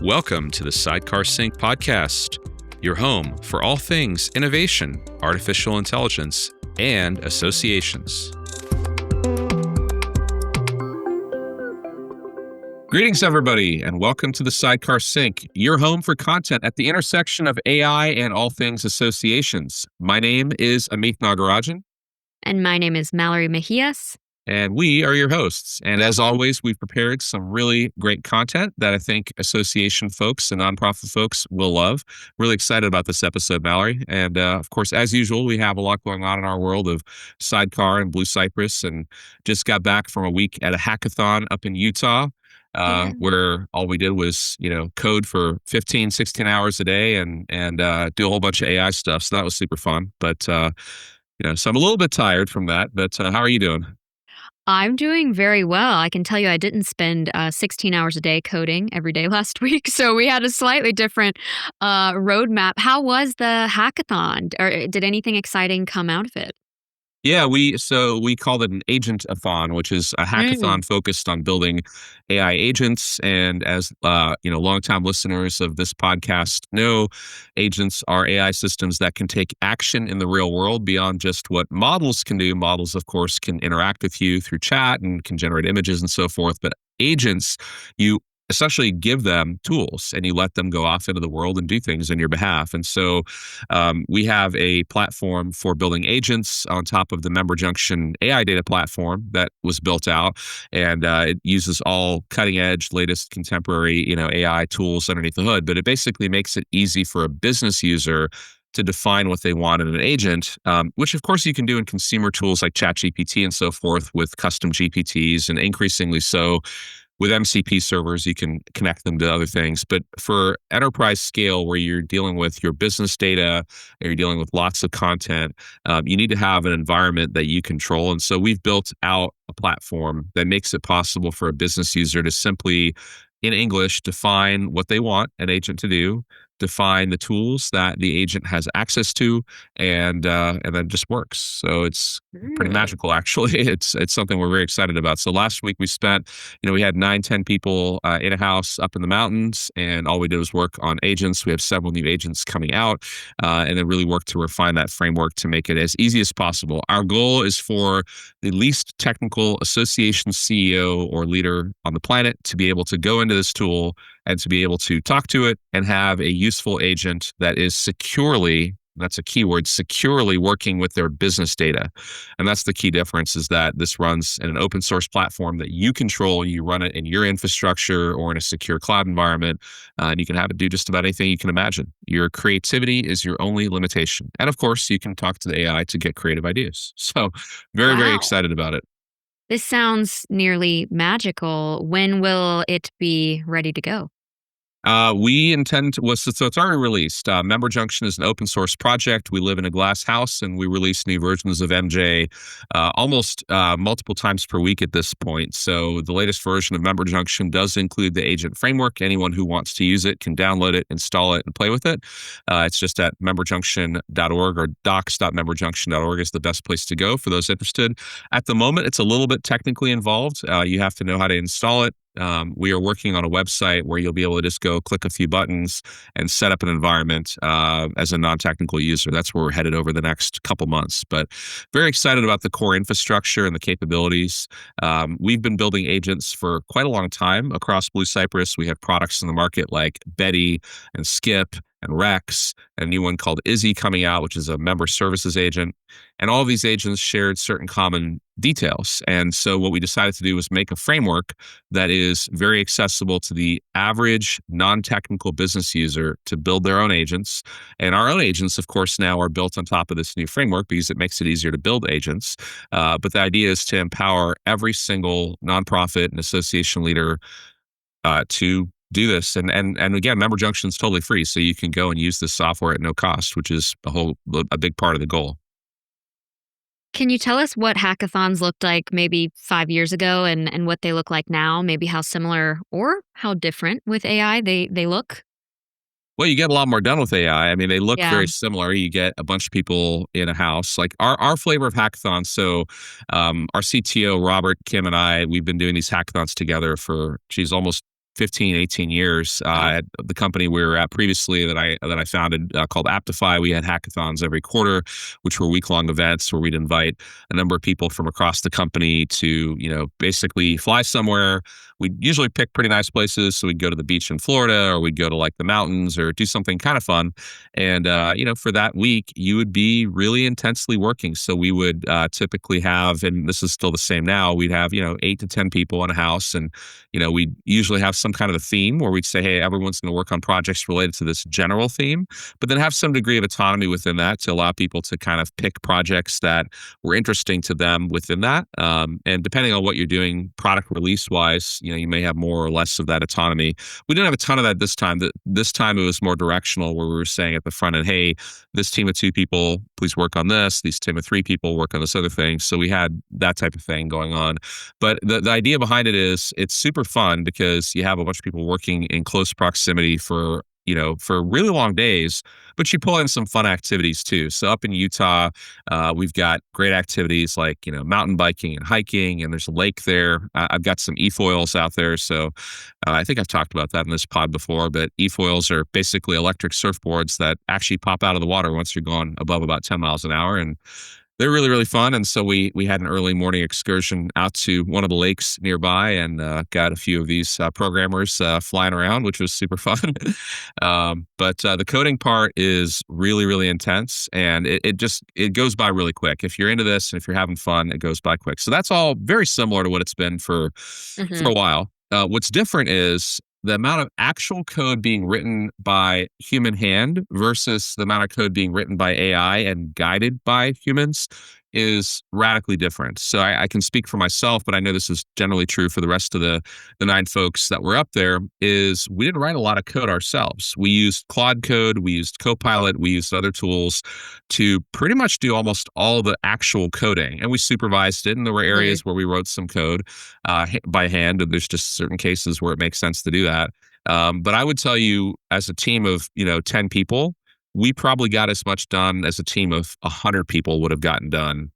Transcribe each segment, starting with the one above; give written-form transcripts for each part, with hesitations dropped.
Welcome to the Sidecar Sync podcast, your home for all things innovation, artificial intelligence, and associations. Greetings, everybody, and welcome to the Sidecar Sync, your home for content at the intersection of AI and all things associations. My name is Amith Nagarajan. And my name is Mallory Mejias. And we are your hosts. And as always, we've prepared some really great content that I think association folks and nonprofit folks will love. Really excited about this episode, Mallory. And of course, as usual, we have a lot going on in our world of Sidecar and Blue Cypress, and just got back from a week at a hackathon up in Utah. Where all we did was, code for 15, 16 hours a day and do a whole bunch of AI stuff. So that was super fun. But, so I'm a little bit tired from that. But how are you doing? I'm doing very well. I can tell you I didn't spend 16 hours a day coding every day last week. So we had a slightly different roadmap. How was the hackathon? Or did anything exciting come out of it? Yeah, we called it an agent-a-thon, which is a hackathon focused on building AI agents. And as longtime listeners of this podcast know, agents are AI systems that can take action in the real world beyond just what models can do. Models, of course, can interact with you through chat and can generate images and so forth. But agents, you essentially give them tools and you let them go off into the world and do things on your behalf. And so we have a platform for building agents on top of the Member Junction AI data platform that was built out. And it uses all cutting edge, latest contemporary, AI tools underneath the hood. But it basically makes it easy for a business user to define what they want in an agent, which of course you can do in consumer tools like ChatGPT and so forth with custom GPTs, and increasingly so with MCP servers, you can connect them to other things. But for enterprise scale, where you're dealing with your business data and you're dealing with lots of content, you need to have an environment that you control. And so we've built out a platform that makes it possible for a business user to simply, in English, define what they want an agent to do, define the tools that the agent has access to, and then just works. So it's pretty magical, actually. It's something we're very excited about. So last week we spent, we had 9-10 people in a house up in the mountains, and all we did was work on agents. We have several new agents coming out, and then really work to refine that framework to make it as easy as possible. Our goal is for the least technical association CEO or leader on the planet to be able to go into this tool and to be able to talk to it and have a useful agent that is securely, that's a keyword, securely working with their business data. And that's the key difference, is that this runs in an open source platform that you control. You run it in your infrastructure or in a secure cloud environment, and you can have it do just about anything you can imagine. Your creativity is your only limitation. And of course, you can talk to the AI to get creative ideas. So very excited about it. This sounds nearly magical. When will it be ready to go? We intend to, so it's already released. Member Junction is an open source project. We live in a glass house, and we release new versions of MJ almost multiple times per week at this point. So the latest version of Member Junction does include the agent framework. Anyone who wants to use it can download it, install it, and play with it. It's just at memberjunction.org, or docs.memberjunction.org is the best place to go for those interested. At the moment, it's a little bit technically involved. You have to know how to install it. We are working on a website where you'll be able to just go click a few buttons and set up an environment as a non-technical user. That's where we're headed over the next couple months. But very excited about the core infrastructure and the capabilities. We've been building agents for quite a long time across Blue Cypress. We have products in the market like Betty and Skip and Rex, and a new one called Izzy coming out, which is a member services agent. And all of these agents shared certain common details. And so what we decided to do was make a framework that is very accessible to the average non-technical business user to build their own agents. And our own agents, of course, now are built on top of this new framework because it makes it easier to build agents. But the idea is to empower every single nonprofit and association leader to do this. And again, Member Junction is totally free. So you can go and use this software at no cost, which is a big part of the goal. Can you tell us what hackathons looked like maybe 5 years ago and what they look like now? Maybe how similar or how different with AI they look? Well, you get a lot more done with AI. I mean, they look very similar. You get a bunch of people in a house. Like our flavor of hackathons. So our CTO, Robert, Kim, and I, we've been doing these hackathons together for, almost 15, 18 years. Wow. At the company we were at previously that I founded called Aptify, we had hackathons every quarter, which were week-long events where we'd invite a number of people from across the company to, basically fly somewhere. We'd usually pick pretty nice places. So we'd go to the beach in Florida, or we'd go to like the mountains, or do something kind of fun. And, for that week, you would be really intensely working. So we would typically have, and this is still the same now, we'd have, 8 to 10 people in a house. And, we'd usually have some kind of a theme where we'd say, hey, everyone's going to work on projects related to this general theme, but then have some degree of autonomy within that to allow people to kind of pick projects that were interesting to them within that. And depending on what you're doing product release wise, you may have more or less of that autonomy. We didn't have a ton of that this time. This time it was more directional, where we were saying at the front end, hey, this team of 2 people, please work on this. These team of 3 people work on this other thing. So we had that type of thing going on. But the idea behind it is it's super fun because you have a bunch of people working in close proximity for really long days, but you pull in some fun activities too. So up in Utah, we've got great activities like, mountain biking and hiking, and there's a lake there. I've got some e-foils out there. So I think I've talked about that in this pod before, but e-foils are basically electric surfboards that actually pop out of the water once you're going above about 10 miles an hour. And they're really, really fun. And so we had an early morning excursion out to one of the lakes nearby, and got a few of these programmers flying around, which was super fun. But the coding part is really, really intense, and it goes by really quick. If you're into this and if you're having fun, it goes by quick. So that's all very similar to what it's been for Hmm. a while. What's different is the amount of actual code being written by human hand versus the amount of code being written by AI and guided by humans is radically different. So I can speak for myself, but I know this is generally true for the rest of the 9 folks that were up there, is we didn't write a lot of code ourselves. We used Claude Code, we used Copilot, we used other tools to pretty much do almost all the actual coding. And we supervised it, and there were areas where we wrote some code by hand, and there's just certain cases where it makes sense to do that. But I would tell you, as a team of 10 people, we probably got as much done as a team of 100 people would have gotten done,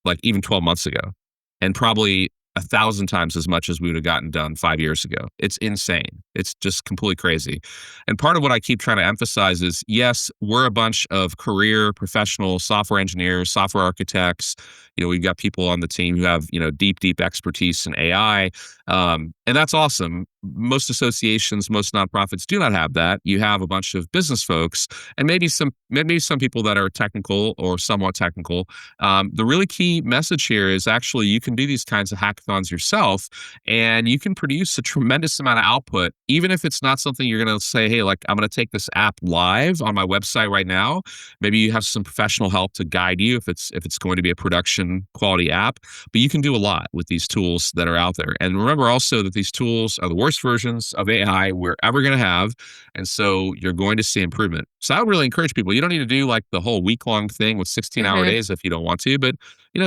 like even 12 months ago, and probably 1,000 times as much as we would have gotten done 5 years ago. It's insane. It's just completely crazy. And part of what I keep trying to emphasize is, yes, we're a bunch of career professional software engineers, software architects. We've got people on the team who have, deep, deep expertise in AI. And that's awesome. Most associations, most nonprofits do not have that. You have a bunch of business folks, and maybe some people that are technical or somewhat technical. The really key message here is actually you can do these kinds of hackathons yourself, and you can produce a tremendous amount of output, even if it's not something you're going to say, hey, like, I'm going to take this app live on my website right now. Maybe you have some professional help to guide you if it's going to be a production quality app, but you can do a lot with these tools that are out there. And remember also that these tools are the worst versions of AI we're ever going to have. And so you're going to see improvement. So I would really encourage people, you don't need to do like the whole week-long thing with 16-hour Hmm. days if you don't want to, but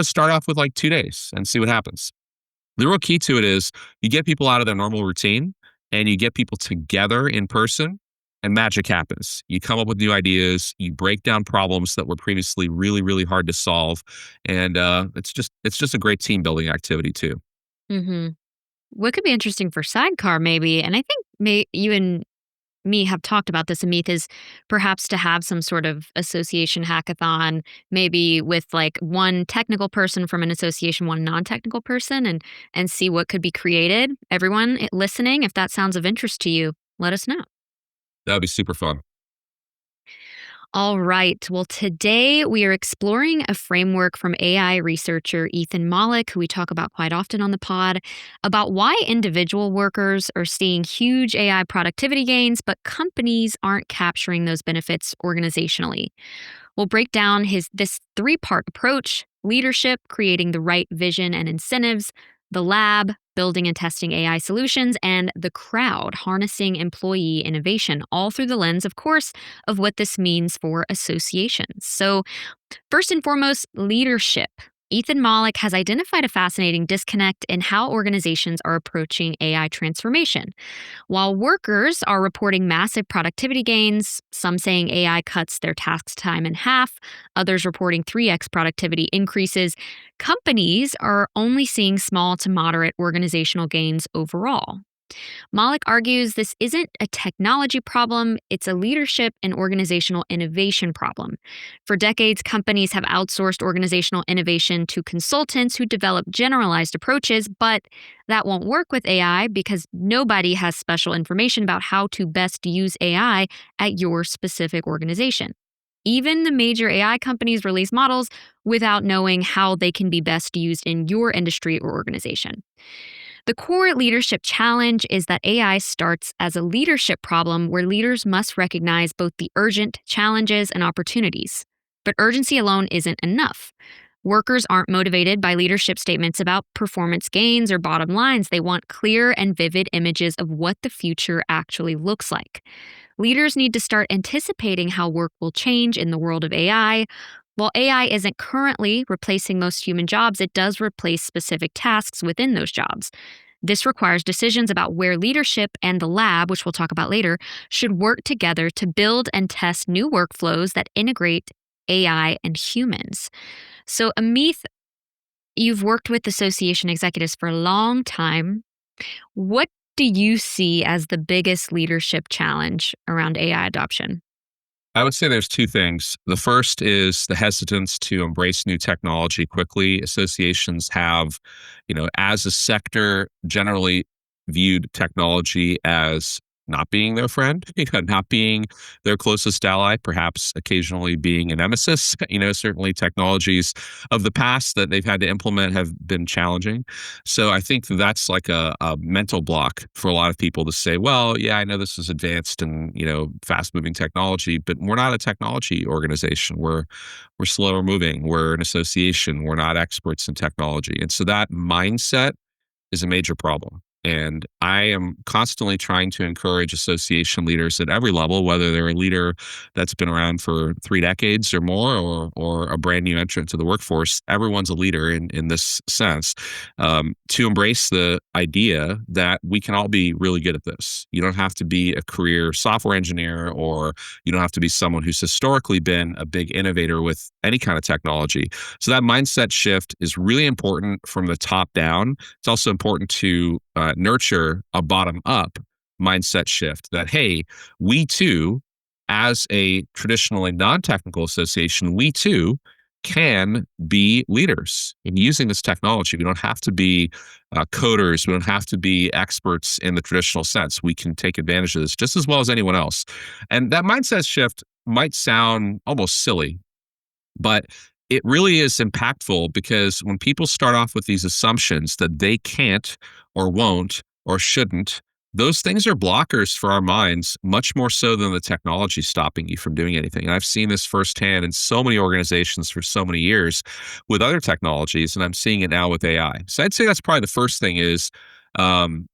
start off with like 2 days and see what happens. The real key to it is you get people out of their normal routine, and you get people together in person, and magic happens. You come up with new ideas, you break down problems that were previously really, really hard to solve. And it's just a great team building activity too. Hmm. What could be interesting for sidecar, maybe, and I think you and me have talked about this, Amith, is perhaps to have some sort of association hackathon, maybe with like one technical person from an association, one non-technical person, and see what could be created. Everyone listening, if that sounds of interest to you, let us know. That would be super fun. All right. Well, today we are exploring a framework from AI researcher Ethan Mollick, who we talk about quite often on the pod, about why individual workers are seeing huge AI productivity gains, but companies aren't capturing those benefits organizationally. We'll break down this 3-part approach: leadership, creating the right vision and incentives; the lab, building and testing AI solutions; and the crowd, harnessing employee innovation, all through the lens, of course, of what this means for associations. So, first and foremost, leadership. Ethan Mollick has identified a fascinating disconnect in how organizations are approaching AI transformation. While workers are reporting massive productivity gains, some saying AI cuts their task time in half, others reporting 3x productivity increases, companies are only seeing small to moderate organizational gains overall. Mollick argues this isn't a technology problem, it's a leadership and organizational innovation problem. For decades, companies have outsourced organizational innovation to consultants who develop generalized approaches, but that won't work with AI because nobody has special information about how to best use AI at your specific organization. Even the major AI companies release models without knowing how they can be best used in your industry or organization. The core leadership challenge is that AI starts as a leadership problem where leaders must recognize both the urgent challenges and opportunities. But urgency alone isn't enough. Workers aren't motivated by leadership statements about performance gains or bottom lines. They want clear and vivid images of what the future actually looks like. Leaders need to start anticipating how work will change in the world of AI. While AI isn't currently replacing most human jobs, it does replace specific tasks within those jobs. This requires decisions about where leadership and the lab, which we'll talk about later, should work together to build and test new workflows that integrate AI and humans. So, Amith, you've worked with association executives for a long time. What do you see as the biggest leadership challenge around AI adoption? I would say there's two things. The first is the hesitance to embrace new technology quickly. Associations have, as a sector, generally viewed technology as not being their friend, not being their closest ally, perhaps occasionally being a nemesis. Certainly technologies of the past that they've had to implement have been challenging. So I think that's like a mental block for a lot of people to say, well, yeah, I know this is advanced and, fast moving technology, but we're not a technology organization. We're slower moving. We're an association. We're not experts in technology. And so that mindset is a major problem. And I am constantly trying to encourage association leaders at every level, whether they're a leader that's been around for 3 decades or more, or a brand new entrant to the workforce. Everyone's a leader in this sense, to embrace the idea that we can all be really good at this. You don't have to be a career software engineer, or you don't have to be someone who's historically been a big innovator with any kind of technology. So that mindset shift is really important from the top down. It's also important to nurture a bottom up mindset shift that, hey, we too, as a traditionally non technical association, we too can be leaders in using this technology. We don't have to be coders. We don't have to be experts in the traditional sense. We can take advantage of this just as well as anyone else. And that mindset shift might sound almost silly, but it really is impactful, because when people start off with these assumptions that they can't or won't or shouldn't, those things are blockers for our minds, much more so than the technology stopping you from doing anything. And I've seen this firsthand in so many organizations for so many years with other technologies, and I'm seeing it now with AI. So I'd say that's probably the first thing is,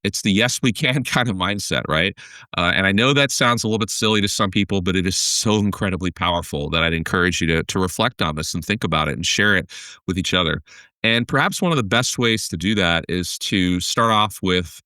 it's the yes we can kind of mindset, right? And I know that sounds a little bit silly to some people, but it is so incredibly powerful that I'd encourage you to reflect on this and think about it and share it with each other. And perhaps one of the best ways to do that is to start off with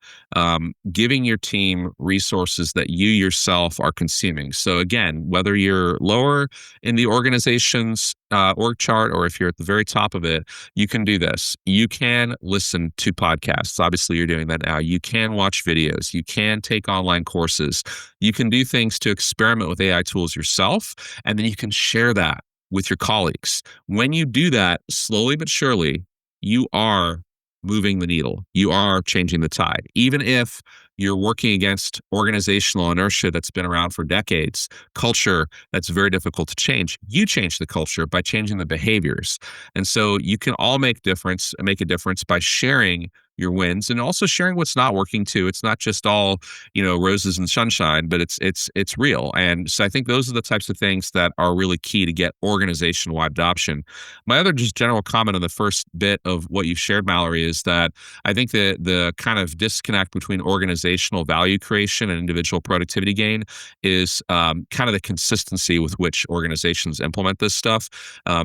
giving your team resources that you yourself are consuming. So again, whether you're lower in the organization's org chart, or if you're at the very top of it, you can do this. You can listen to podcasts. Obviously, you're doing that now. You can watch videos. You can take online courses. You can do things to experiment with AI tools yourself, and then you can share that with your colleagues. When you do that, slowly but surely, you are moving the needle. You are changing the tide. Even if you're working against organizational inertia that's been around for decades, culture that's very difficult to change, you change the culture by changing the behaviors. And so you can all make a difference by sharing your wins and also sharing what's not working too. It's not just all, roses and sunshine, but it's real. And so I think those are the types of things that are really key to get organization-wide adoption. My other just general comment on the first bit of what you shared, Mallory, is that I think the kind of disconnect between organizational value creation and individual productivity gain is kind of the consistency with which organizations implement this stuff.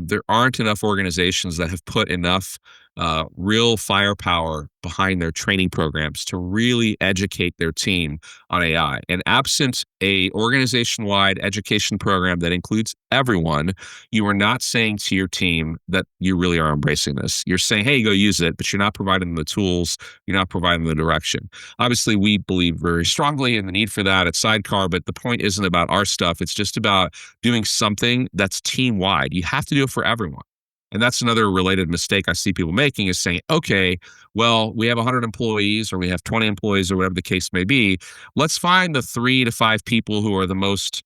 There aren't enough organizations that have put enough real firepower behind their training programs to really educate their team on AI. And absent a organization-wide education program that includes everyone, you are not saying to your team that you really are embracing this. You're saying, hey, go use it, but you're not providing them the tools, you're not providing the direction. Obviously, we believe very strongly in the need for that at Sidecar, but the point isn't about our stuff. It's just about doing something that's team-wide. You have to do it for everyone. And that's another related mistake I see people making is saying, okay, well, we have 100 employees or we have 20 employees or whatever the case may be. Let's find the 3 to 5 people who are the most,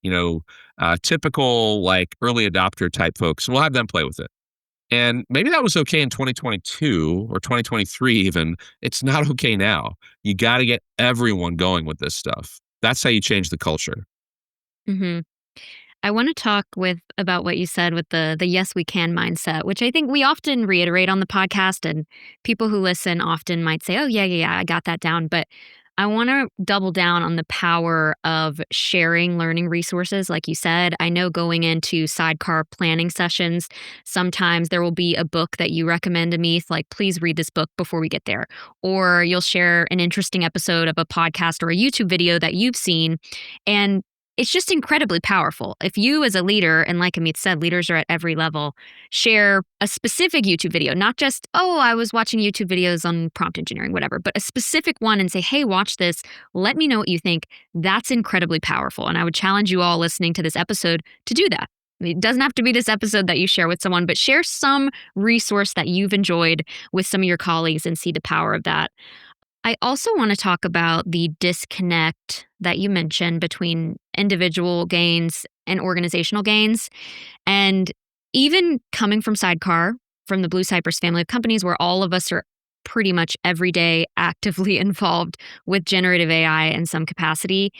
typical like early adopter type folks, and we'll have them play with it. And maybe that was okay in 2022 or 2023 even. It's not okay now. You got to get everyone going with this stuff. That's how you change the culture. Mhm. I want to talk with about what you said with the yes we can mindset, which I think we often reiterate on the podcast, and people who listen often might say, "Oh yeah, I got that down." But I want to double down on the power of sharing learning resources like you said. I know going into sidecar planning sessions, sometimes there will be a book that you recommend to me, like please read this book before we get there, or you'll share an interesting episode of a podcast or a YouTube video that you've seen, and it's just incredibly powerful. If you, as a leader, and like Amith said, leaders are at every level, share a specific YouTube video, not just, oh, I was watching YouTube videos on prompt engineering, whatever, but a specific one and say, hey, watch this. Let me know what you think. That's incredibly powerful. And I would challenge you all listening to this episode to do that. It doesn't have to be this episode that you share with someone, but share some resource that you've enjoyed with some of your colleagues and see the power of that. I also want to talk about the disconnect that you mentioned between individual gains and organizational gains. And even coming from Sidecar, from the Blue Cypress family of companies, where all of us are pretty much every day actively involved with generative AI in some capacity,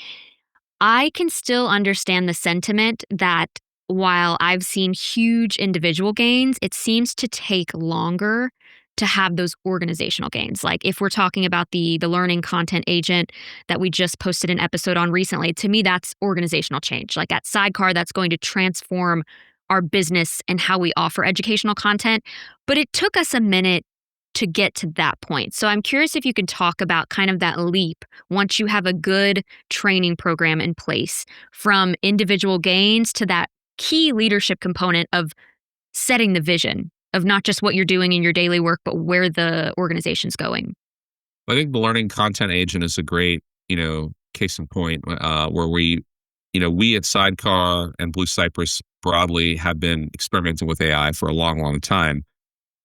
I can still understand the sentiment that while I've seen huge individual gains, it seems to take longer to have those organizational gains. Like if we're talking about the learning content agent that we just posted an episode on recently, to me that's organizational change. Like at Sidecar, that's going to transform our business and how we offer educational content. But it took us a minute to get to that point. So I'm curious if you could talk about kind of that leap once you have a good training program in place from individual gains to that key leadership component of setting the vision of not just what you're doing in your daily work, but where the organization's going. I think the learning content agent is a great, case in point where we at Sidecar and Blue Cypress broadly have been experimenting with AI for a long, long time.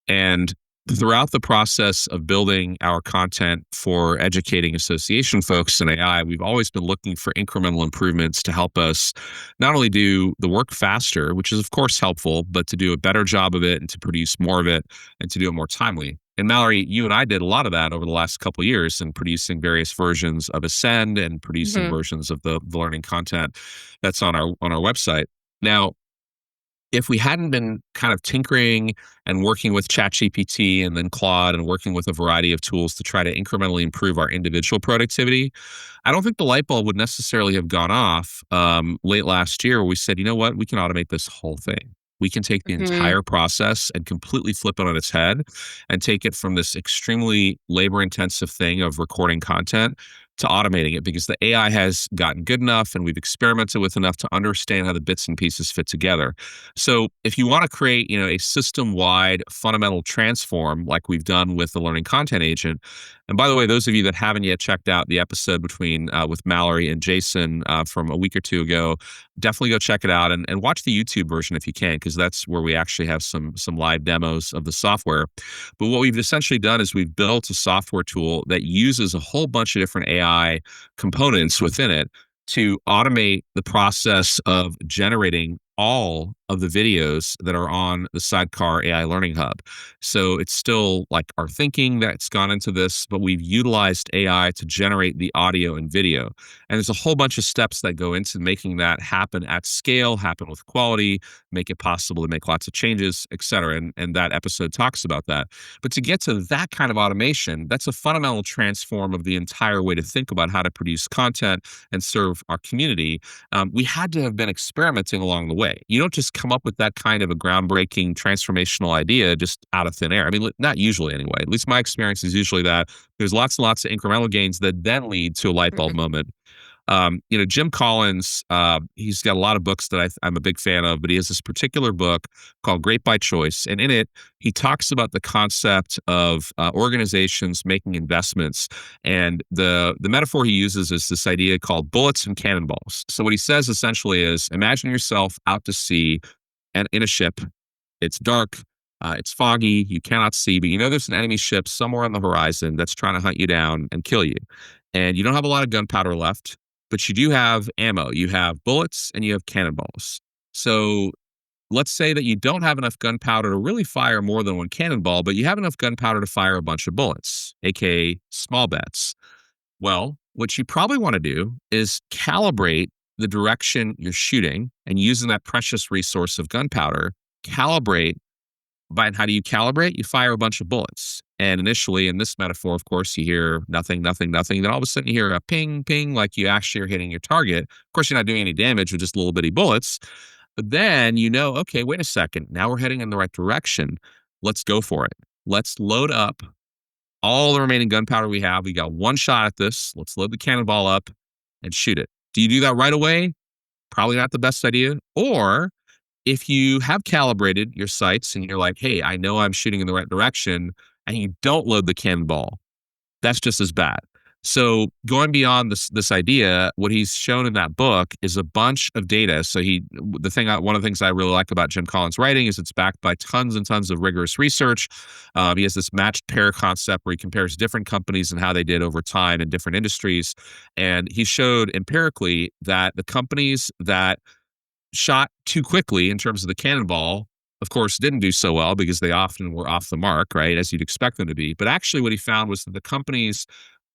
And throughout the process of building our content for educating association folks in AI, we've always been looking for incremental improvements to help us not only do the work faster, which is of course helpful, but to do a better job of it and to produce more of it and to do it more timely. And Mallory, you and I did a lot of that over the last couple of years in producing various versions of Ascend and producing versions of the learning content that's on our website. Now, if we hadn't been kind of tinkering and working with ChatGPT and then Claude and working with a variety of tools to try to incrementally improve our individual productivity, I don't think the light bulb would necessarily have gone off late last year where we said, you know what, we can automate this whole thing. We can take the entire process and completely flip it on its head and take it from this extremely labor intensive thing of recording content to automating it because the AI has gotten good enough and we've experimented with enough to understand how the bits and pieces fit together. So if you want to create, a system-wide fundamental transform like we've done with the learning content agent, and by the way, those of you that haven't yet checked out the episode with Mallory and Jason from a week or two ago, definitely go check it out and watch the YouTube version if you can, because that's where we actually have some live demos of the software. But what we've essentially done is we've built a software tool that uses a whole bunch of different AI components within it to automate the process of generating all of the videos that are on the Sidecar AI Learning Hub. So it's still like our thinking that's gone into this, but we've utilized AI to generate the audio and video. And there's a whole bunch of steps that go into making that happen at scale, happen with quality, make it possible to make lots of changes, et cetera. And that episode talks about that. But to get to that kind of automation, that's a fundamental transform of the entire way to think about how to produce content and serve our community. We had to have been experimenting along the way way. You don't just come up with that kind of a groundbreaking transformational idea just out of thin air. I mean, not usually anyway. At least my experience is usually that there's lots and lots of incremental gains that then lead to a light bulb moment. Jim Collins, he's got a lot of books that I'm a big fan of, but he has this particular book called Great by Choice. And in it, he talks about the concept of organizations making investments. And the metaphor he uses is this idea called bullets and cannonballs. So what he says essentially is, imagine yourself out to sea and in a ship. It's dark. It's foggy. You cannot see, but you know there's an enemy ship somewhere on the horizon that's trying to hunt you down and kill you. And you don't have a lot of gunpowder left, but you do have ammo. You have bullets and you have cannonballs. So let's say that you don't have enough gunpowder to really fire more than one cannonball, but you have enough gunpowder to fire a bunch of bullets, aka small bets. Well, what you probably want to do is calibrate the direction you're shooting, and using that precious resource of gunpowder, calibrate. And how do you calibrate? You fire a bunch of bullets. And initially, in this metaphor, of course, you hear nothing, nothing, nothing. Then all of a sudden you hear a ping, ping, like you actually are hitting your target. Of course, you're not doing any damage with just little bitty bullets. But then you know, okay, wait a second. Now we're heading in the right direction. Let's go for it. Let's load up all the remaining gunpowder we have. We got one shot at this. Let's load the cannonball up and shoot it. Do you do that right away? Probably not the best idea. Or if you have calibrated your sights and you're like, hey, I know I'm shooting in the right direction, and you don't load the cannonball, that's just as bad. So going beyond this idea, what he's shown in that book is a bunch of data. So one of the things I really like about Jim Collins' writing is it's backed by tons and tons of rigorous research. He has this matched pair concept where he compares different companies and how they did over time in different industries. And he showed empirically that the companies that shot too quickly in terms of the cannonball, of course, didn't do so well because they often were off the mark, right, as you'd expect them to be. But actually what he found was that the companies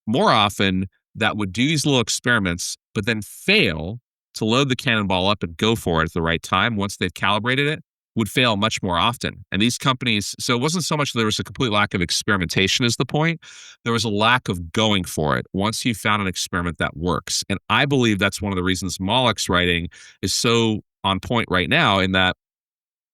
more often that would do these little experiments, but then fail to load the cannonball up and go for it at the right time once they've calibrated it, would fail much more often. And these companies, so it wasn't so much there was a complete lack of experimentation is the point. There was a lack of going for it once you found an experiment that works. And I believe that's one of the reasons Mollick's writing is so on point right now, in that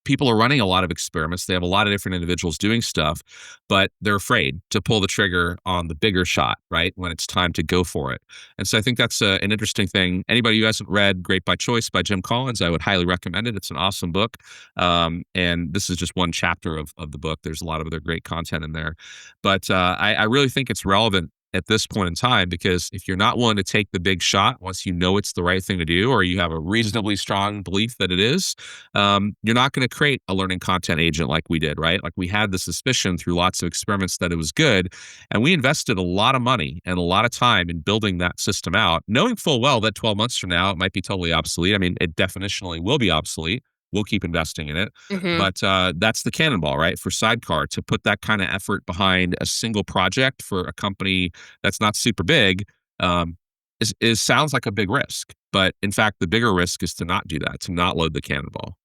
people are running a lot of experiments. They have a lot of different individuals doing stuff, but they're afraid to pull the trigger on the bigger shot, right, when it's time to go for it. And so I think that's an interesting thing. Anybody who hasn't read Great by Choice by Jim Collins, I would highly recommend it. It's an awesome book. And this is just one chapter of the book. There's a lot of other great content in there. But I really think it's relevant at this point in time, because if you're not willing to take the big shot once you know it's the right thing to do, or you have a reasonably strong belief that it is, you're not going to create a learning content agent like we did, right? Like we had the suspicion through lots of experiments that it was good, and we invested a lot of money and a lot of time in building that system out, knowing full well that 12 months from now it might be totally obsolete. I mean, it definitionally will be obsolete. We'll keep investing in it. Mm-hmm. But that's the cannonball, right? For Sidecar, to put that kind of effort behind a single project for a company that's not super big sounds like a big risk. But in fact, the bigger risk is to not do that, to not load the cannonball.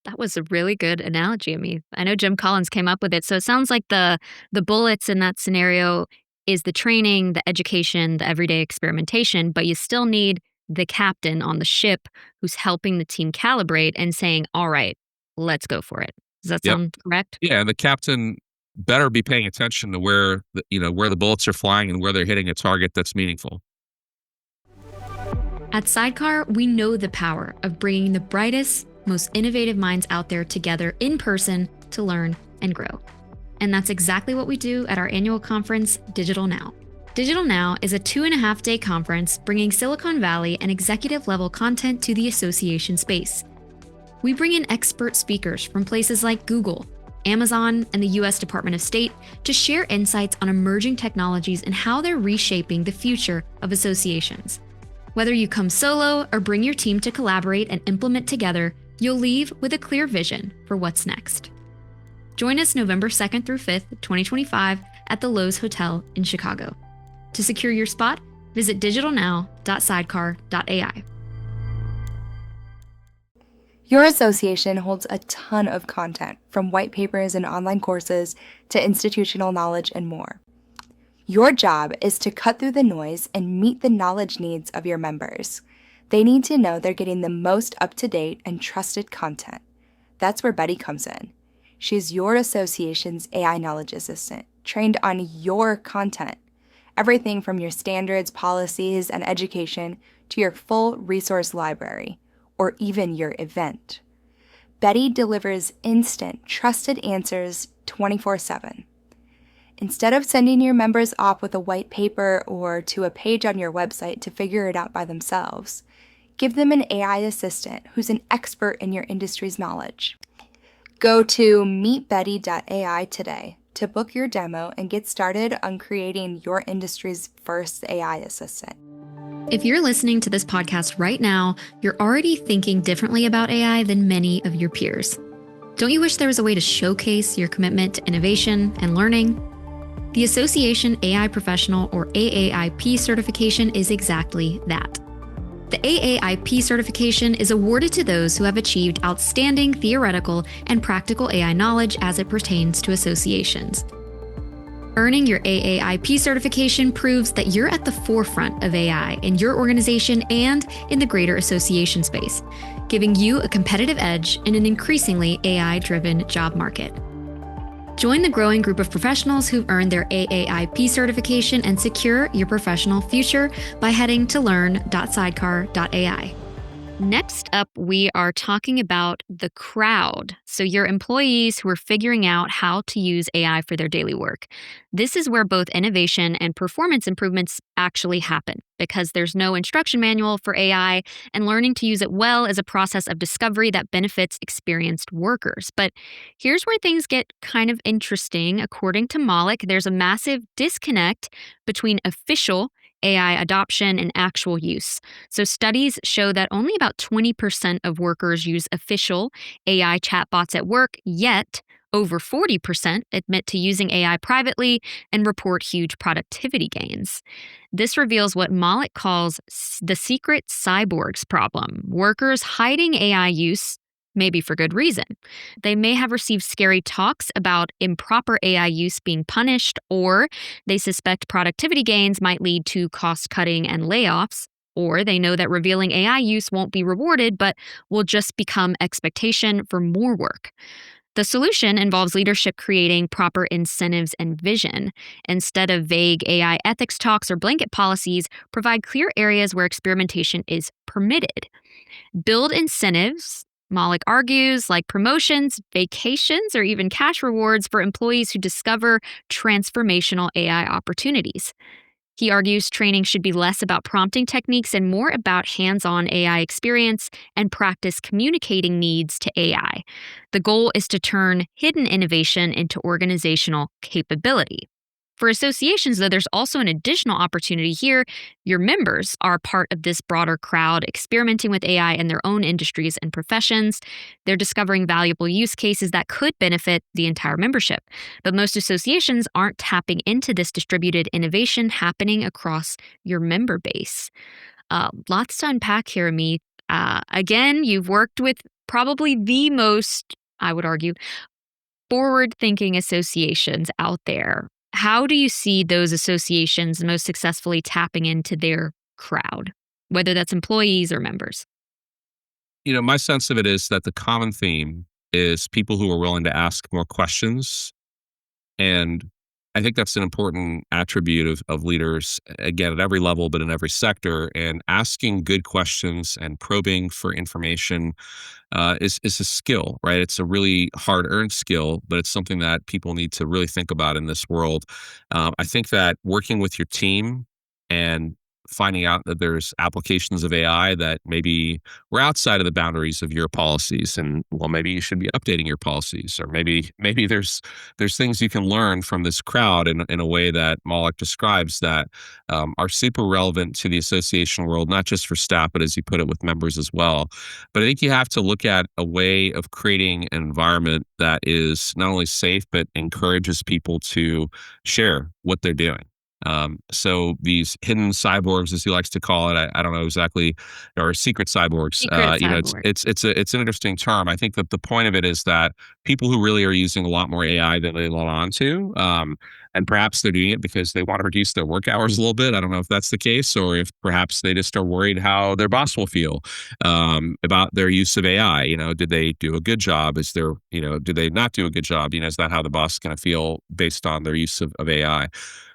That was a really good analogy, Amith. I know Jim Collins came up with it. So it sounds like the bullets in that scenario is the training, the education, the everyday experimentation, but you still need the captain on the ship who's helping the team calibrate and saying, all right, let's go for it. Does that sound correct? Yeah, and the captain better be paying attention to where the bullets are flying and where they're hitting a target that's meaningful. At Sidecar, we know the power of bringing the brightest, most innovative minds out there together in person to learn and grow. And that's exactly what we do at our annual conference, Digital Now. Digital Now is a 2.5-day conference bringing Silicon Valley and executive-level content to the association space. We bring in expert speakers from places like Google, Amazon, and the U.S. Department of State to share insights on emerging technologies and how they're reshaping the future of associations. Whether you come solo or bring your team to collaborate and implement together, you'll leave with a clear vision for what's next. Join us November 2nd through 5th, 2025 at the Lowe's Hotel in Chicago. To secure your spot, visit digitalnow.sidecar.ai. Your association holds a ton of content, from white papers and online courses to institutional knowledge and more. Your job is to cut through the noise and meet the knowledge needs of your members. They need to know they're getting the most up-to-date and trusted content. That's where Betty comes in. She's your association's AI knowledge assistant, trained on your content. Everything from your standards, policies, and education to your full resource library, or even your event. Betty delivers instant, trusted answers 24/7. Instead of sending your members off with a white paper or to a page on your website to figure it out by themselves, give them an AI assistant who's an expert in your industry's knowledge. Go to meetbetty.ai today to book your demo and get started on creating your industry's first AI assistant. If you're listening to this podcast right now, you're already thinking differently about AI than many of your peers. Don't you wish there was a way to showcase your commitment to innovation and learning? The Association AI Professional, or AAIP certification, is exactly that. The AAIP certification is awarded to those who have achieved outstanding theoretical and practical AI knowledge as it pertains to associations. Earning your AAIP certification proves that you're at the forefront of AI in your organization and in the greater association space, giving you a competitive edge in an increasingly AI-driven job market. Join the growing group of professionals who've earned their AAIP certification and secure your professional future by heading to learn.sidecar.ai. Next up, we are talking about the crowd. So your employees who are figuring out how to use AI for their daily work. This is where both innovation and performance improvements actually happen, because there's no instruction manual for AI, and learning to use it well is a process of discovery that benefits experienced workers. But here's where things get kind of interesting. According to Mollick, there's a massive disconnect between official AI adoption and actual use. So studies show that only about 20% of workers use official AI chatbots at work, yet over 40% admit to using AI privately and report huge productivity gains. This reveals what Mollick calls the secret cyborgs problem: workers hiding AI use, maybe for good reason. They may have received scary talks about improper AI use being punished, or they suspect productivity gains might lead to cost cutting and layoffs, or they know that revealing AI use won't be rewarded but will just become expectation for more work. The solution involves leadership creating proper incentives and vision. Instead of vague AI ethics talks or blanket policies, provide clear areas where experimentation is permitted. Build incentives, Mollick argues, like promotions, vacations, or even cash rewards for employees who discover transformational AI opportunities. He argues training should be less about prompting techniques and more about hands-on AI experience and practice communicating needs to AI. The goal is to turn hidden innovation into organizational capability. For associations, though, there's also an additional opportunity here. Your members are part of this broader crowd experimenting with AI in their own industries and professions. They're discovering valuable use cases that could benefit the entire membership. But most associations aren't tapping into this distributed innovation happening across your member base. Lots to unpack here, Amith. Again, you've worked with probably the most, I would argue, forward-thinking associations out there. How do you see those associations most successfully tapping into their crowd, whether that's employees or members? You know, my sense of it is that the common theme is people who are willing to ask more questions. And I think that's an important attribute of leaders, again, at every level, but in every sector. And asking good questions and probing for information is a skill, right? It's a really hard-earned skill, but it's something that people need to really think about in this world. I think that working with your team and finding out that there's applications of AI that maybe were outside of the boundaries of your policies, and well, maybe you should be updating your policies, or maybe there's things you can learn from this crowd in a way that Mollick describes that are super relevant to the association world, not just for staff, but as you put it, with members as well. But I think you have to look at a way of creating an environment that is not only safe, but encourages people to share what they're doing. So these hidden cyborgs, as he likes to call it, I don't know exactly, or secret cyborgs. Secret It's cyborg. it's an interesting term. I think that the point of it is that people who really are using a lot more AI than they let on to, and perhaps they're doing it because they want to reduce their work hours a little bit. I don't know if that's the case, or if perhaps they just are worried how their boss will feel about their use of AI. Did they do a good job? Did they not do a good job? Is that how the boss is going to feel based on their use of AI?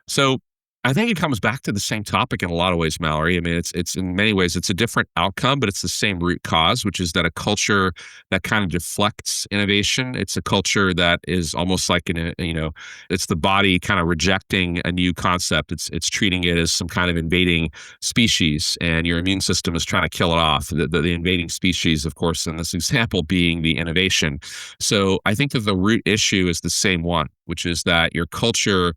So I think it comes back to the same topic in a lot of ways, Mallory. I mean, it's in many ways it's a different outcome, but it's the same root cause, which is that a culture that kind of deflects innovation. It's a culture that is almost like it's the body kind of rejecting a new concept. It's treating it as some kind of invading species, and your immune system is trying to kill it off. The invading species, of course, in this example being the innovation. So I think that the root issue is the same one, which is that your culture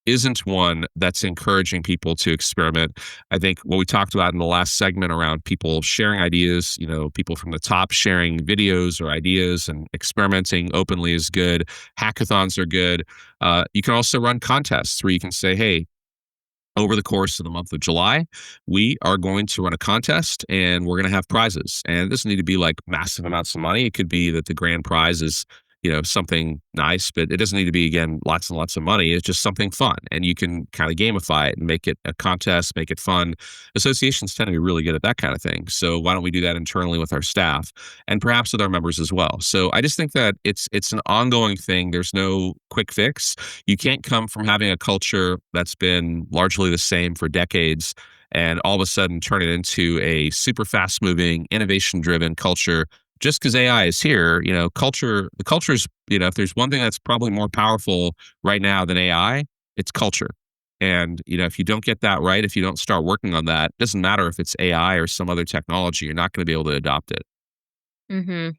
isn't one that's encouraging people to experiment. I think what we talked about in the last segment around people sharing ideas, people from the top sharing videos or ideas and experimenting openly is good. Hackathons are good. You can also run contests where you can say, hey, over the course of the month of July, we are going to run a contest and we're going to have prizes. And it doesn't need to be like massive amounts of money. It could be that the grand prize is, something nice, but it doesn't need to be, again, lots and lots of money. It's just something fun. And you can kind of gamify it and make it a contest, make it fun. Associations tend to be really good at that kind of thing. So why don't we do that internally with our staff and perhaps with our members as well? So I just think that it's an ongoing thing. There's no quick fix. You can't come from having a culture that's been largely the same for decades and all of a sudden turn it into a super fast moving, innovation driven culture just because AI is here. The culture's, if there's one thing that's probably more powerful right now than AI, it's culture. And, if you don't get that right, if you don't start working on that, it doesn't matter if it's AI or some other technology, you're not going to be able to adopt it. Hmm.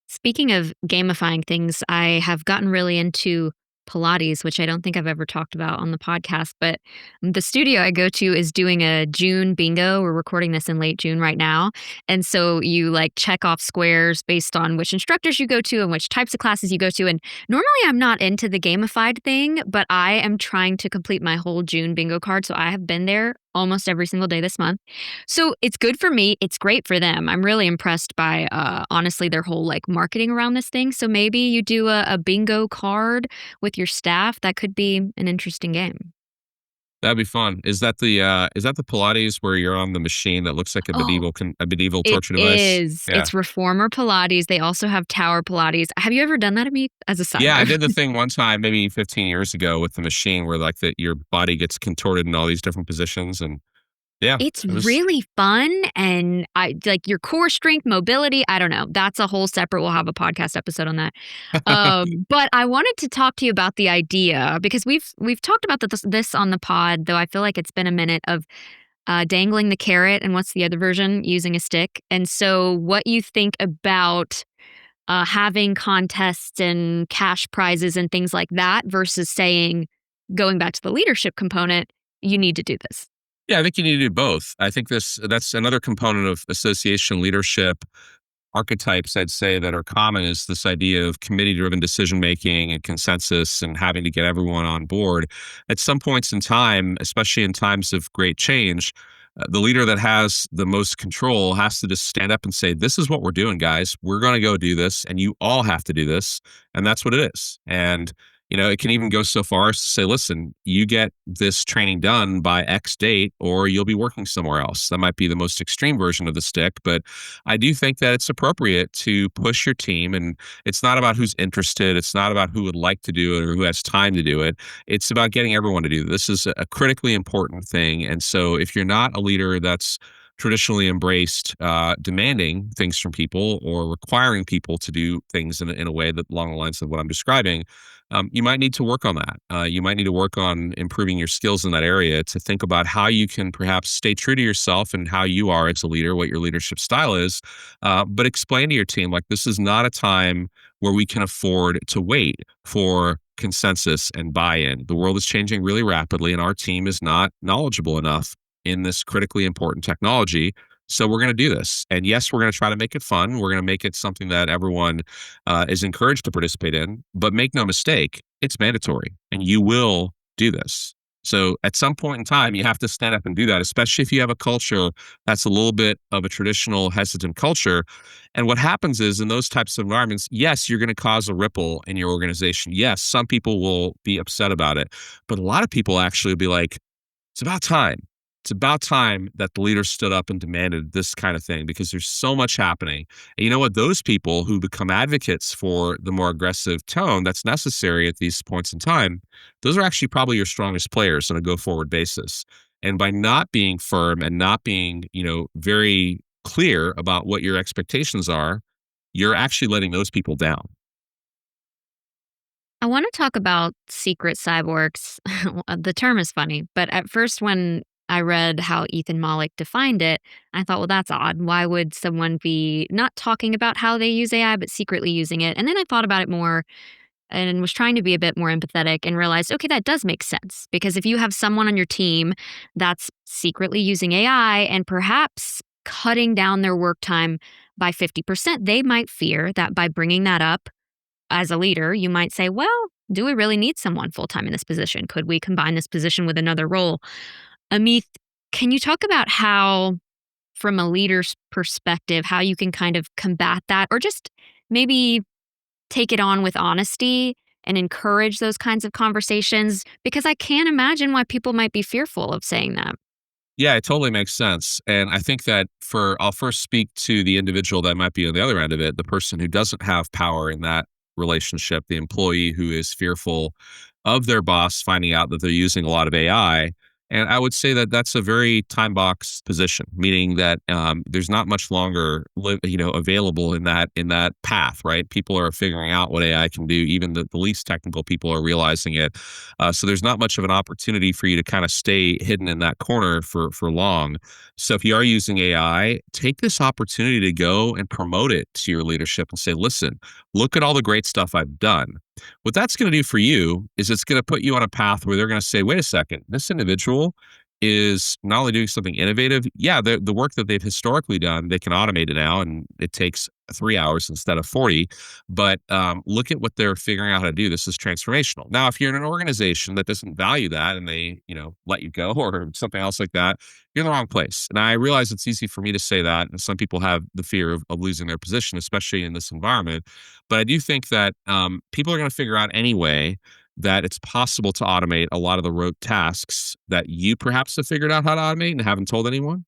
Speaking of gamifying things, I have gotten really into Pilates, which I don't think I've ever talked about on the podcast, but the studio I go to is doing a June bingo. We're recording this in late June right now. And so you like check off squares based on which instructors you go to and which types of classes you go to. And normally I'm not into the gamified thing, but I am trying to complete my whole June bingo card. So I have been there almost every single day this month. So it's good for me. It's great for them. I'm really impressed by honestly their whole like marketing around this thing. So maybe you do a bingo card with your staff. That could be an interesting game. That'd be fun. Is that the Pilates where you're on the machine that looks like a Oh, medieval it torture device? is. Yeah. It's reformer Pilates. They also have tower Pilates. Have you ever done that, Amith? As a side Yeah, I note. did the thing one time, maybe 15 years ago, with the machine where like your body gets contorted in all these different positions, and yeah, It's it was. really fun and I like your core strength, mobility. I don't know. That's a whole separate. We'll have a podcast episode on that. But I wanted to talk to you about the idea because we've talked about this on the pod, though I feel like it's been a minute of dangling the carrot and what's the other version? Using a stick. And so, what you think about having contests and cash prizes and things like that versus saying, going back to the leadership component, you need to do this. Yeah, I think you need to do both. I think that's another component of association leadership archetypes, I'd say, that are common is this idea of committee driven decision making and consensus and having to get everyone on board. At some points in time, especially in times of great change, the leader that has the most control has to just stand up and say, this is what we're doing, guys. We're going to go do this, and you all have to do this. And that's what it is. And it can even go so far as to say, listen, you get this training done by X date, or you'll be working somewhere else. That might be the most extreme version of the stick, but I do think that it's appropriate to push your team. And it's not about who's interested. It's not about who would like to do it or who has time to do it. It's about getting everyone to do it. This is a critically important thing. And so if you're not a leader that's traditionally embraced demanding things from people or requiring people to do things in a way that along the lines of what I'm describing, you might need to work on that. You might need to work on improving your skills in that area to think about how you can perhaps stay true to yourself and how you are as a leader, what your leadership style is, but explain to your team, like, this is not a time where we can afford to wait for consensus and buy-in. The world is changing really rapidly, and our team is not knowledgeable enough in this critically important technology. So we're going to do this. And yes, we're going to try to make it fun. We're going to make it something that everyone is encouraged to participate in. But make no mistake, it's mandatory and you will do this. So at some point in time, you have to stand up and do that, especially if you have a culture that's a little bit of a traditional hesitant culture. And what happens is in those types of environments, yes, you're going to cause a ripple in your organization. Yes, some people will be upset about it, but a lot of people actually will be like, it's about time. It's about time that the leader stood up and demanded this kind of thing because there's so much happening. And you know what? Those people who become advocates for the more aggressive tone that's necessary at these points in time, those are actually probably your strongest players on a go forward basis. And by not being firm and not being, very clear about what your expectations are, you're actually letting those people down. I want to talk about secret cyborgs. The term is funny, but at first, when I read how Ethan Mollick defined it, I thought, well, that's odd. Why would someone be not talking about how they use AI, but secretly using it? And then I thought about it more and was trying to be a bit more empathetic and realized, okay, that does make sense. Because if you have someone on your team that's secretly using AI and perhaps cutting down their work time by 50%, they might fear that by bringing that up, as a leader, you might say, well, do we really need someone full time in this position? Could we combine this position with another role? Amith, can you talk about how, from a leader's perspective, how you can kind of combat that or just maybe take it on with honesty and encourage those kinds of conversations? Because I can't imagine why people might be fearful of saying that. Yeah, it totally makes sense. And I think that I'll first speak to the individual that might be on the other end of it, the person who doesn't have power in that relationship, the employee who is fearful of their boss finding out that they're using a lot of AI. And I would say that that's a very time box position, meaning that there's not much longer, available in that path, right? People are figuring out what AI can do. Even the least technical people are realizing it. So there's not much of an opportunity for you to kind of stay hidden in that corner for long. So if you are using AI, take this opportunity to go and promote it to your leadership and say, listen, look at all the great stuff I've done. What that's going to do for you is it's going to put you on a path where they're going to say, wait a second, this individual is not only doing something innovative, yeah, the work that they've historically done, they can automate it now and it takes 3 hours instead of 40. But look at what they're figuring out how to do. This is transformational. Now, if you're in an organization that doesn't value that and they, let you go or something else like that, you're in the wrong place. And I realize it's easy for me to say that. And some people have the fear of losing their position, especially in this environment. But I do think that people are going to figure out anyway that it's possible to automate a lot of the rote tasks that you perhaps have figured out how to automate and haven't told anyone.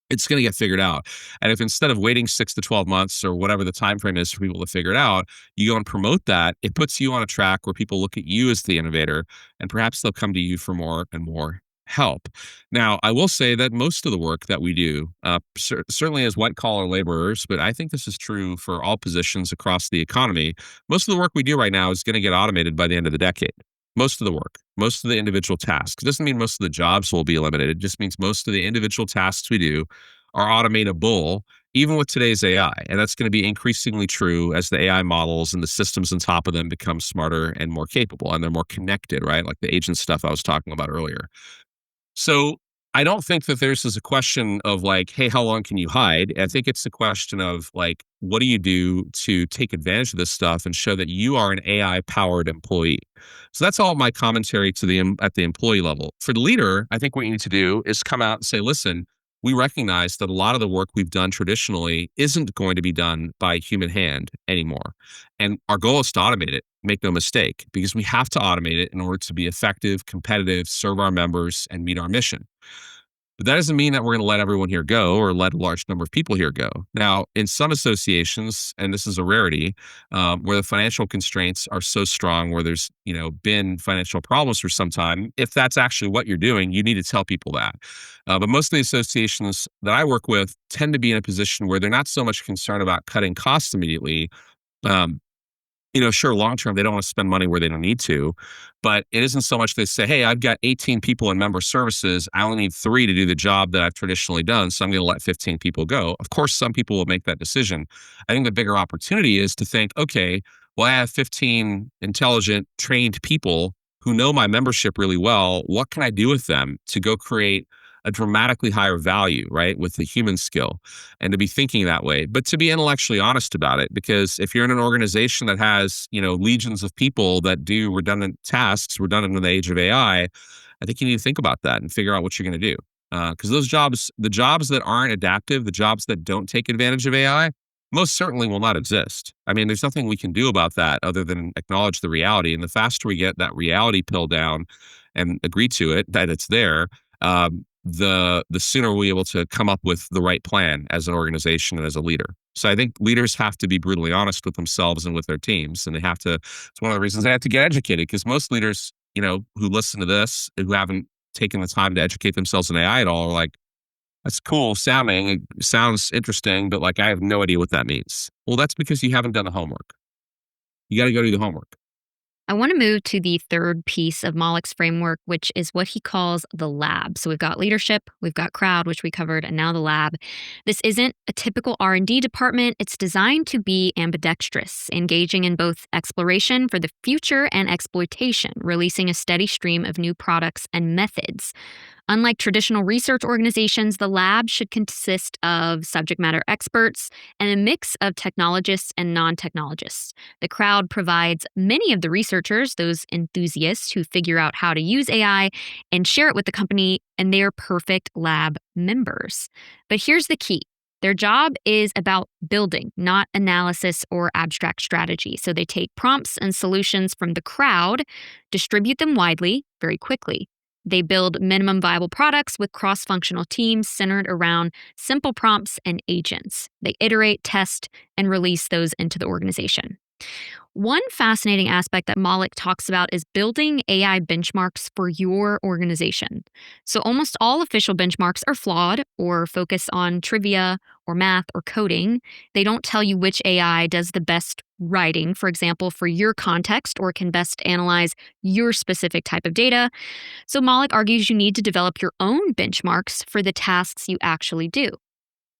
It's going to get figured out. And if instead of waiting 6 to 12 months or whatever the time frame is for people to figure it out, you go and promote that, it puts you on a track where people look at you as the innovator and perhaps they'll come to you for more and more help. Now, I will say that most of the work that we do, certainly as white collar laborers, but I think this is true for all positions across the economy. Most of the work we do right now is going to get automated by the end of the decade. Most of the work, most of the individual tasks. It doesn't mean most of the jobs will be eliminated. It just means most of the individual tasks we do are automatable, even with today's AI. And that's going to be increasingly true as the AI models and the systems on top of them become smarter and more capable and they're more connected, right? Like the agent stuff I was talking about earlier. So I don't think that there's a question of like, hey, how long can you hide? I think it's a question of like, what do you do to take advantage of this stuff and show that you are an AI powered employee? So that's all my commentary to at the employee level. For the leader, I think what you need to do is come out and say, listen, we recognize that a lot of the work we've done traditionally isn't going to be done by human hand anymore. And our goal is to automate it, make no mistake, because we have to automate it in order to be effective, competitive, serve our members, and meet our mission. But that doesn't mean that we're going to let everyone here go or let a large number of people here go. Now, in some associations, and this is a rarity, where the financial constraints are so strong, where there's been financial problems for some time, if that's actually what you're doing, you need to tell people that. But most of the associations that I work with tend to be in a position where they're not so much concerned about cutting costs immediately. Um, sure, long term, they don't want to spend money where they don't need to. But it isn't so much they say, hey, I've got 18 people in member services. I only need 3 to do the job that I've traditionally done. So I'm going to let 15 people go. Of course, some people will make that decision. I think the bigger opportunity is to think, okay, well, I have 15 intelligent, trained people who know my membership really well. What can I do with them to go create a dramatically higher value, right, with the human skill, and to be thinking that way, but to be intellectually honest about it. Because if you're in an organization that has, legions of people that do redundant tasks, redundant in the age of AI, I think you need to think about that and figure out what you're going to do. Because those jobs, the jobs that aren't adaptive, the jobs that don't take advantage of AI, most certainly will not exist. I mean, there's nothing we can do about that other than acknowledge the reality. And the faster we get that reality pill down and agree to it, that it's there, the sooner we'll be able to come up with the right plan as an organization and as a leader. So I think leaders have to be brutally honest with themselves and with their teams. And they have to, it's one of the reasons they have to get educated, because most leaders, who listen to this, who haven't taken the time to educate themselves in AI at all, are like, that's cool sounding. It sounds interesting, but like, I have no idea what that means. Well, that's because you haven't done the homework. You got to go do the homework. I want to move to the third piece of Mollick's framework, which is what he calls the lab. So we've got leadership, we've got crowd, which we covered, and now the lab. This isn't a typical R&D department. It's designed to be ambidextrous, engaging in both exploration for the future and exploitation, releasing a steady stream of new products and methods. Unlike traditional research organizations, the lab should consist of subject matter experts and a mix of technologists and non-technologists. The crowd provides many of the researchers, those enthusiasts who figure out how to use AI and share it with the company, and they are perfect lab members. But here's the key. Their job is about building, not analysis or abstract strategy. So they take prompts and solutions from the crowd, distribute them widely, very quickly. They build minimum viable products with cross-functional teams centered around simple prompts and agents. They iterate, test, and release those into the organization. One fascinating aspect that Mollick talks about is building AI benchmarks for your organization. So almost all official benchmarks are flawed or focus on trivia or math or coding. They don't tell you which AI does the best writing, for example, for your context or can best analyze your specific type of data. So Mollick argues you need to develop your own benchmarks for the tasks you actually do.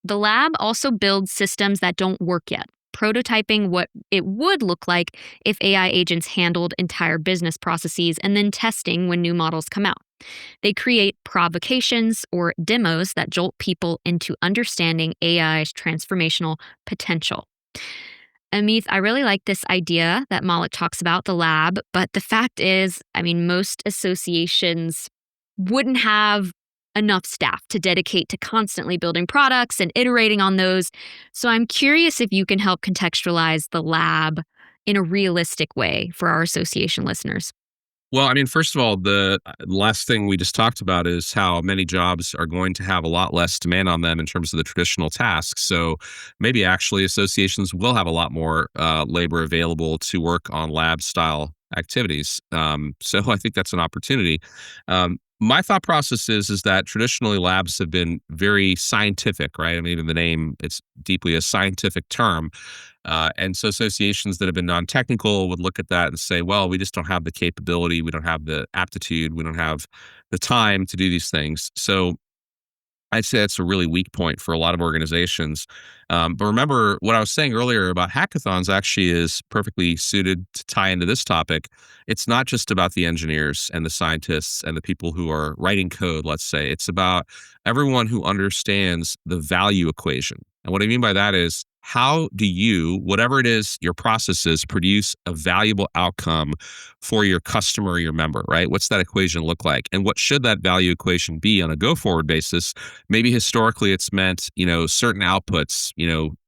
The lab also builds systems that don't work yet, prototyping what it would look like if AI agents handled entire business processes, and then testing when new models come out. They create provocations or demos that jolt people into understanding AI's transformational potential. Amith, I really like this idea that Mollick talks about, the lab, but the fact is, most associations wouldn't have enough staff to dedicate to constantly building products and iterating on those. So I'm curious if you can help contextualize the lab in a realistic way for our association listeners. Well, first of all, the last thing we just talked about is how many jobs are going to have a lot less demand on them in terms of the traditional tasks. So maybe actually associations will have a lot more labor available to work on lab style activities. So I think that's an opportunity. My thought process is that traditionally labs have been very scientific, right? Even the name, it's deeply a scientific term. And so associations that have been non-technical would look at that and say, well, we just don't have the capability, we don't have the aptitude, we don't have the time to do these things. So I'd say that's a really weak point for a lot of organizations. But remember, what I was saying earlier about hackathons actually is perfectly suited to tie into this topic. It's not just about the engineers and the scientists and the people who are writing code, let's say. It's about everyone who understands the value equation. And what I mean by that is, how do you, whatever it is your process is, produce a valuable outcome for your customer or your member, right? What's that equation look like? And what should that value equation be on a go-forward basis? Maybe historically it's meant, certain outputs,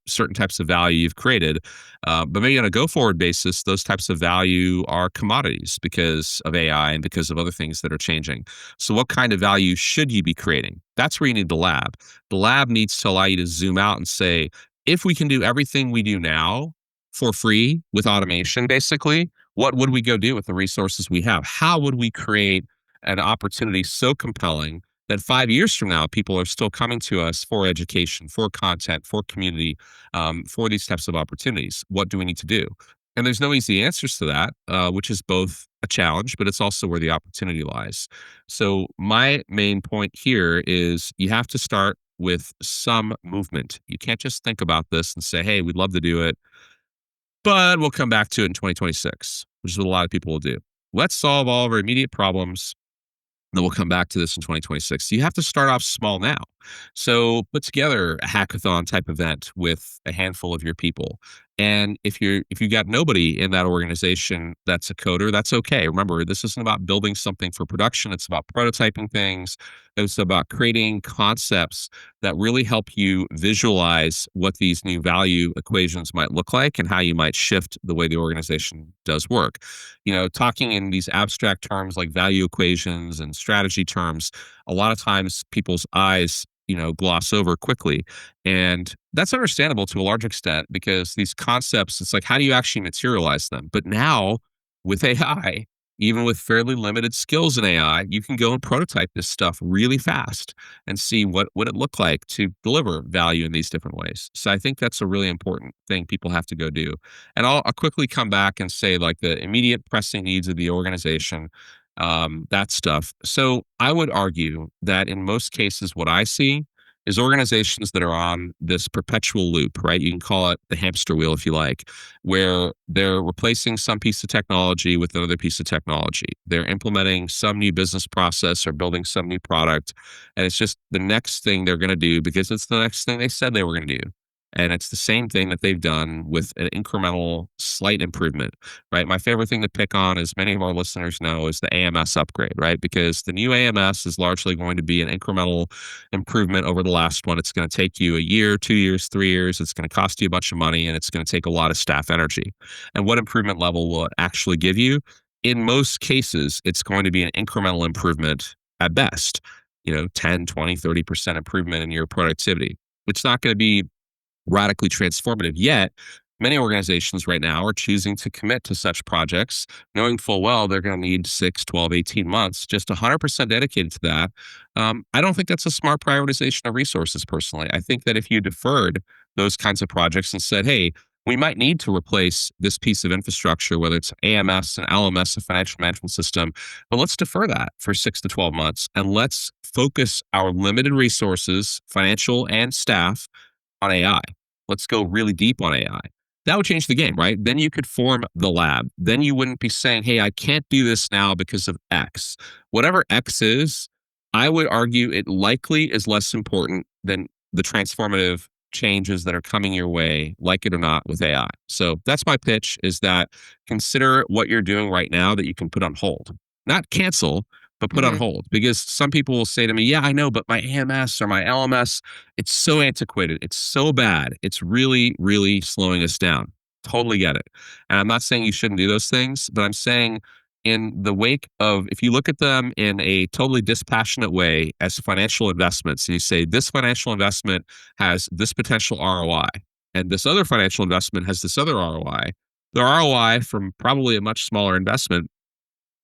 certain types of value you've created. But maybe on a go-forward basis, those types of value are commodities because of AI and because of other things that are changing. So what kind of value should you be creating? That's where you need the lab. The lab needs to allow you to zoom out and say, if we can do everything we do now for free with automation, basically, what would we go do with the resources we have? How would we create an opportunity so compelling that 5 years from now, people are still coming to us for education, for content, for community, for these types of opportunities? What do we need to do? And there's no easy answers to that, which is both a challenge, but it's also where the opportunity lies. So my main point here is you have to start with some movement. You can't just think about this and say, hey, we'd love to do it, but we'll come back to it in 2026, which is what a lot of people will do. Let's solve all of our immediate problems, then we'll come back to this in 2026. So you have to start off small now. So put together a hackathon type event with a handful of your people. And if you got nobody in that organization that's a coder, that's okay. Remember, this isn't about building something for production. It's about prototyping things. It's about creating concepts that really help you visualize what these new value equations might look like and how you might shift the way the organization does work. Talking in these abstract terms like value equations and strategy terms, a lot of times people's eyes gloss over quickly. And that's understandable to a large extent because these concepts, it's like, how do you actually materialize them? But now with AI, even with fairly limited skills in AI, you can go and prototype this stuff really fast and see what would it look like to deliver value in these different ways. So I think that's a really important thing people have to go do. And I'll quickly come back and say like the immediate pressing needs of the organization, that stuff. So I would argue that in most cases, what I see is organizations that are on this perpetual loop, right? You can call it the hamster wheel if you like, where they're replacing some piece of technology with another piece of technology. They're implementing some new business process or building some new product. And it's just the next thing they're going to do because it's the next thing they said they were going to do. And it's the same thing that they've done with an incremental slight improvement, right? My favorite thing to pick on, as many of our listeners know, is the AMS upgrade, right? Because the new AMS is largely going to be an incremental improvement over the last one. It's going to take you a year, 2 years, 3 years. It's going to cost you a bunch of money and it's going to take a lot of staff energy. And what improvement level will it actually give you? In most cases, it's going to be an incremental improvement at best, 10, 20, 30% improvement in your productivity. It's not going to be radically transformative. Yet, many organizations right now are choosing to commit to such projects, knowing full well they're going to need 6, 12, 18 months, just 100% dedicated to that. I don't think that's a smart prioritization of resources personally. I think that if you deferred those kinds of projects and said, hey, we might need to replace this piece of infrastructure, whether it's AMS, an LMS, a financial management system, but let's defer that for 6 to 12 months and let's focus our limited resources, financial and staff, on AI. Let's go really deep on AI. That would change the game, right? Then you could form the lab. Then you wouldn't be saying, hey, I can't do this now because of X. Whatever X is, I would argue it likely is less important than the transformative changes that are coming your way, like it or not, with AI. So that's my pitch, is that consider what you're doing right now that you can put on hold. Not cancel, but put on Mhm. hold. Because some people will say to me, yeah, I know, but my AMS or my LMS, it's so antiquated. It's so bad. It's really, really slowing us down. Totally get it. And I'm not saying you shouldn't do those things, but I'm saying in the wake of, if you look at them in a totally dispassionate way as financial investments, and you say this financial investment has this potential ROI, and this other financial investment has this other ROI, the ROI from probably a much smaller investment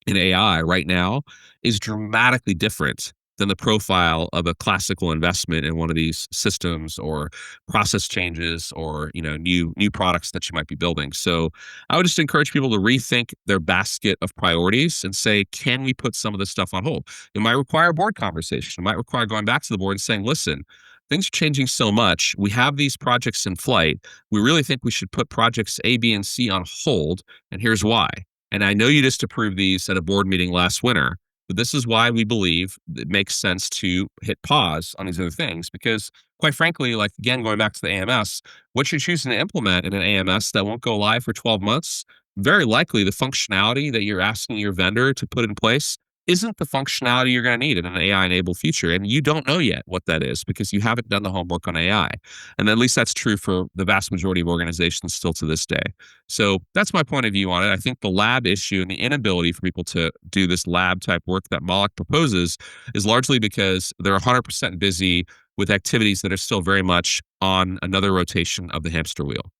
in AI right now is dramatically different than the profile of a classical investment in one of these systems or process changes or new products that you might be building. So I would just encourage people to rethink their basket of priorities and say, can we put some of this stuff on hold? It might require a board conversation. It might require going back to the board and saying, listen, things are changing so much. We have these projects in flight. We really think we should put projects A, B, and C on hold. And here's why. And I know you just approved these at a board meeting last winter, but this is why we believe it makes sense to hit pause on these other things. Because quite frankly, like again, going back to the AMS, what you're choosing to implement in an AMS that won't go live for 12 months, very likely the functionality that you're asking your vendor to put in place isn't the functionality you're going to need in an AI enabled future. And you don't know yet what that is because you haven't done the homework on AI. And at least that's true for the vast majority of organizations still to this day. So that's my point of view on it. I think the lab issue and the inability for people to do this lab type work that Mollick proposes is largely because they're 100% busy with activities that are still very much on another rotation of the hamster wheel.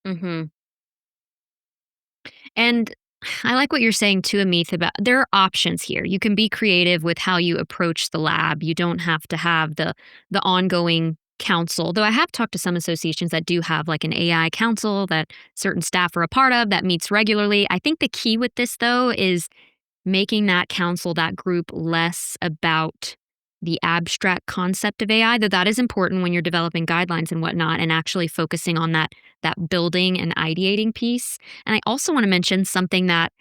Mhm. And I like what you're saying too, Amith, about there are options here. You can be creative with how you approach the lab. You don't have to have the ongoing council. Though I have talked to some associations that do have like an AI council that certain staff are a part of that meets regularly. I think the key with this though is making that council, that group, less about the abstract concept of AI, though that is important when you're developing guidelines and whatnot, and actually focusing on that building and ideating piece. And I also want to mention something that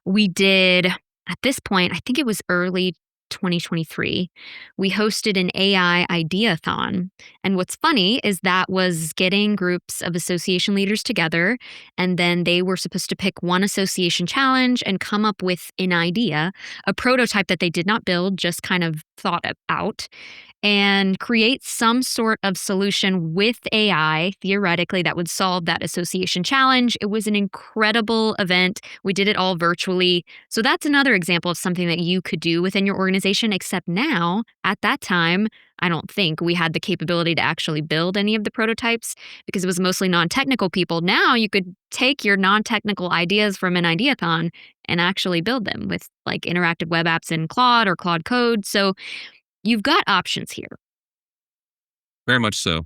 we did at this point, I think it was early 2023, we hosted an AI ideathon. And what's funny is that was getting groups of association leaders together, and then they were supposed to pick one association challenge and come up with an idea, a prototype that they did not build, just kind of thought out, and create some sort of solution with AI, theoretically, that would solve that association challenge. It was an incredible event. We did it all virtually. So that's another example of something that you could do within your organization, except now, at that time, I don't think we had the capability to actually build any of the prototypes because it was mostly non-technical people. Now you could take your non-technical ideas from an ideathon and actually build them with like interactive web apps in Claude or Claude Code. So you've got options here. Very much so.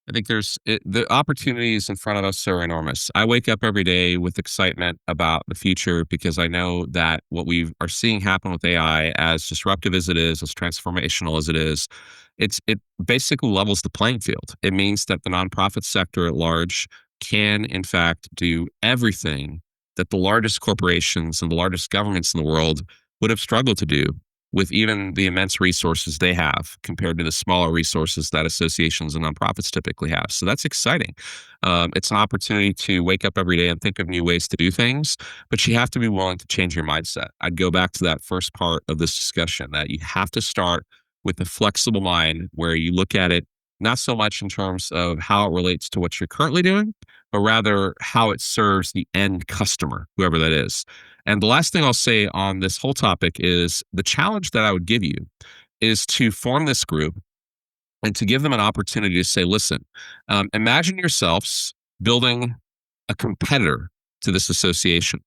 I think the opportunities in front of us are enormous. I wake up every day with excitement about the future because I know that what we are seeing happen with AI, as disruptive as it is, as transformational as it is, it basically levels the playing field. It means that the nonprofit sector at large can, in fact, do everything that the largest corporations and the largest governments in the world would have struggled to do with even the immense resources they have compared to the smaller resources that associations and nonprofits typically have. So that's exciting. It's an opportunity to wake up every day and think of new ways to do things, but you have to be willing to change your mindset. I'd go back to that first part of this discussion, that you have to start with a flexible mind where you look at it not so much in terms of how it relates to what you're currently doing, but rather how it serves the end customer, whoever that is. And the last thing I'll say on this whole topic is the challenge that I would give you is to form this group and to give them an opportunity to say, listen, imagine yourselves building a competitor to this association.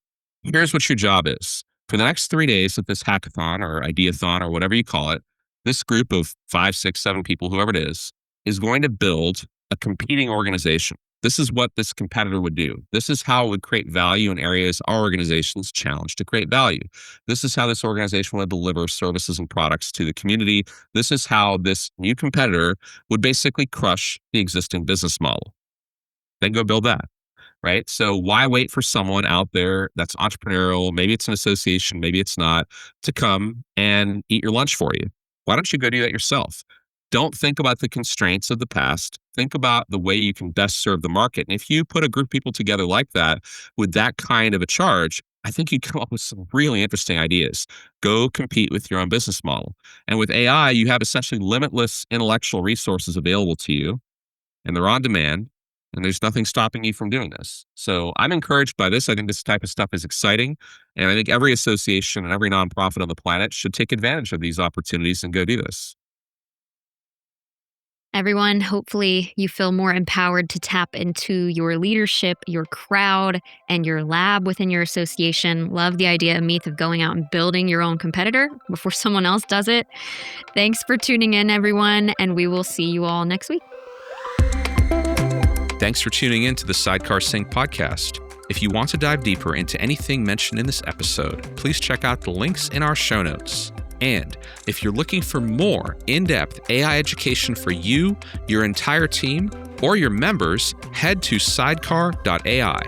Here's what your job is. For the next 3 days of this hackathon or ideathon or whatever you call it, this group of 5, 6, 7 people, whoever it is going to build a competing organization. This is what this competitor would do. This is how it would create value in areas our organization's challenged to create value. This is how this organization would deliver services and products to the community. This is how this new competitor would basically crush the existing business model. Then go build that, right? So why wait for someone out there that's entrepreneurial, maybe it's an association, maybe it's not, to come and eat your lunch for you? Why don't you go do that yourself? Don't think about the constraints of the past. Think about the way you can best serve the market. And if you put a group of people together like that with that kind of a charge, I think you come up with some really interesting ideas. Go compete with your own business model. And with AI, you have essentially limitless intellectual resources available to you, and they're on demand, and there's nothing stopping you from doing this. So I'm encouraged by this. I think this type of stuff is exciting. And I think every association and every nonprofit on the planet should take advantage of these opportunities and go do this. Everyone, hopefully you feel more empowered to tap into your leadership, your crowd, and your lab within your association. Love the idea, Amith, of going out and building your own competitor before someone else does it. Thanks for tuning in, everyone, and we will see you all next week. Thanks for tuning in to the Sidecar Sync podcast. If you want to dive deeper into anything mentioned in this episode, please check out the links in our show notes. And if you're looking for more in-depth AI education for you, your entire team, or your members, head to sidecar.ai.